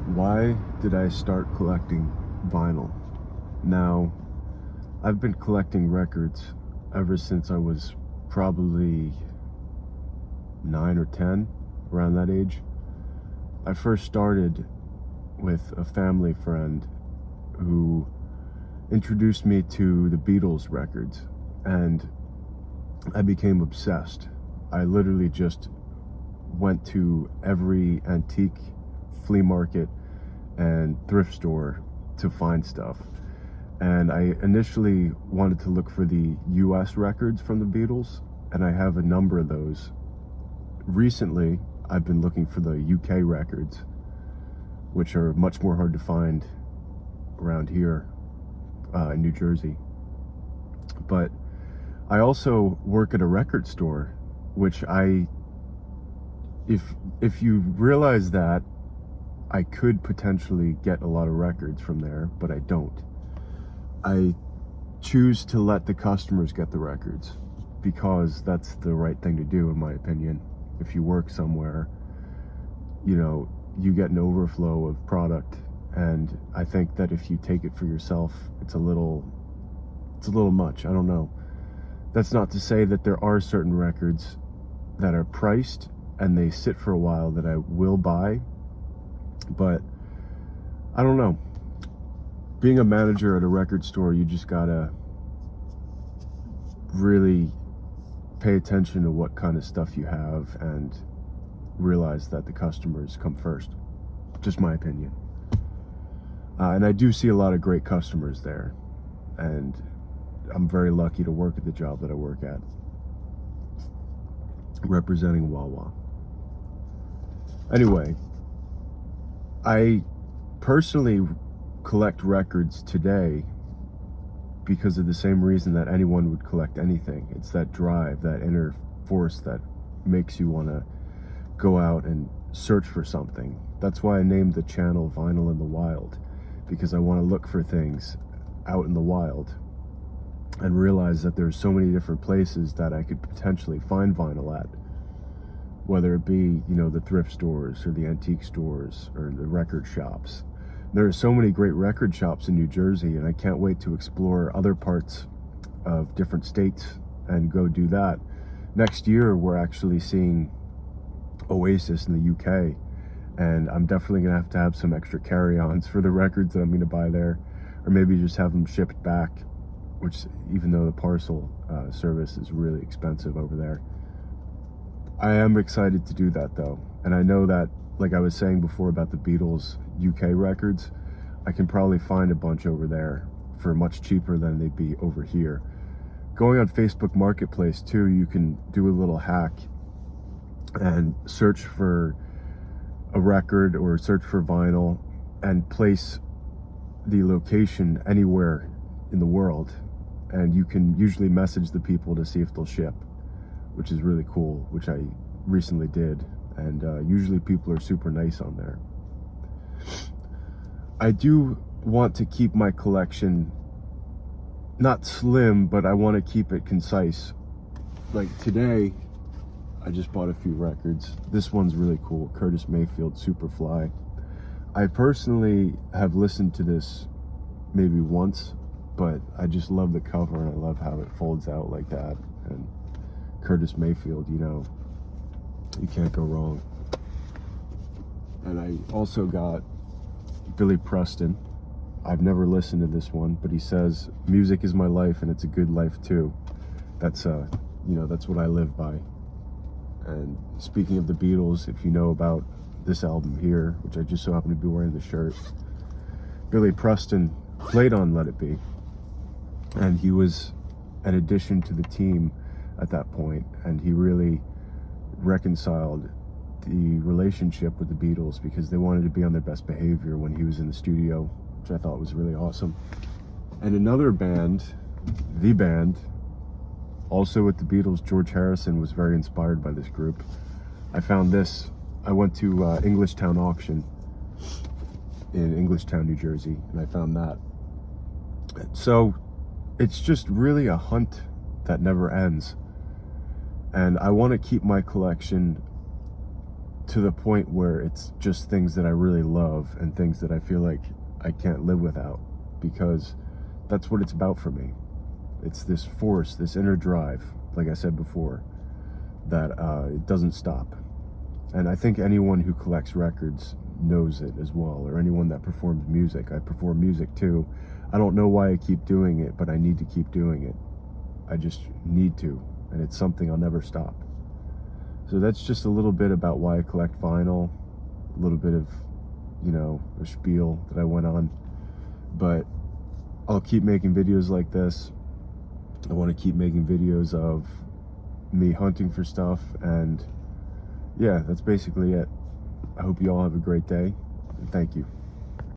Why did I start collecting vinyl? Now, I've been collecting records ever since I was probably 9 or 10, around that age. I first started with a family friend who introduced me to the Beatles records, and I became obsessed. I literally just went to every antique flea market and thrift store to find stuff. And I initially wanted to look for the US records from the Beatles, and I have a number of those. Recently, I've been looking for the UK records, which are much more hard to find around here in New Jersey. But I also work at a record store, which if you realize that, I could potentially get a lot of records from there, but I don't. I choose to let the customers get the records because that's the right thing to do, in my opinion. If you work somewhere, you get an overflow of product, and I think that if you take it for yourself, it's a little much. I don't know. That's not to say that there are certain records that are priced and they sit for a while that I will buy, but I don't know. Being a manager at a record store, you just gotta really pay attention to what kind of stuff you have and realize that the customers come first. Just my opinion. And I do see a lot of great customers there, and I'm very lucky to work at the job that I work at, representing Wawa. Anyway, I personally collect records today because of the same reason that anyone would collect anything. It's that drive, that inner force that makes you want to go out and search for something. That's why I named the channel Vinyl in the Wild, because I want to look for things out in the wild and realize that there's so many different places that I could potentially find vinyl at, whether it be, the thrift stores or the antique stores or the record shops. There are so many great record shops in New Jersey, and I can't wait to explore other parts of different states and go do that. Next year, we're actually seeing Oasis in the UK, and I'm definitely gonna have to have some extra carry-ons for the records that I'm gonna buy there, or maybe just have them shipped back, which, even though the parcel service is really expensive over there. I am excited to do that though, and I know that, like I was saying before about the Beatles UK records, I can probably find a bunch over there for much cheaper than they'd be over here. Going on Facebook Marketplace too, you can do a little hack and search for a record or search for vinyl and place the location anywhere in the world, and you can usually message the people to see if they'll ship, which is really cool, which I recently did, and usually people are super nice on there. I do want to keep my collection not slim, but I want to keep it concise. Like today, I just bought a few records. This one's really cool, Curtis Mayfield, Superfly. I personally have listened to this maybe once, but I just love the cover and I love how it folds out like that. And Curtis Mayfield, you can't go wrong. And I also got Billy Preston. I've never listened to this one, but he says, "Music is my life and it's a good life too." That's that's what I live by. And speaking of the Beatles, if you know about this album here, which I just so happen to be wearing the shirt, Billy Preston played on Let It Be, and he was an addition to the team at that point, and he really reconciled the relationship with the Beatles because they wanted to be on their best behavior when he was in the studio, which I thought was really awesome. And another band, the band, also with the Beatles, George Harrison, was very inspired by this group. I found this. I went to Englishtown Auction in Englishtown, New Jersey, and I found that. So it's just really a hunt that never ends. And I want to keep my collection to the point where it's just things that I really love and things that I feel like I can't live without, because that's what it's about for me. It's this force, this inner drive, like I said before, that it doesn't stop. And I think anyone who collects records knows it as well, or anyone that performs music. I perform music too. I don't know why I keep doing it, but I need to keep doing it. I just need to, and it's something I'll never stop. So that's just a little bit about why I collect vinyl, a little bit of, a spiel that I went on. But I'll keep making videos like this. I want to keep making videos of me hunting for stuff, and yeah, that's basically it. I hope you all have a great day, and thank you.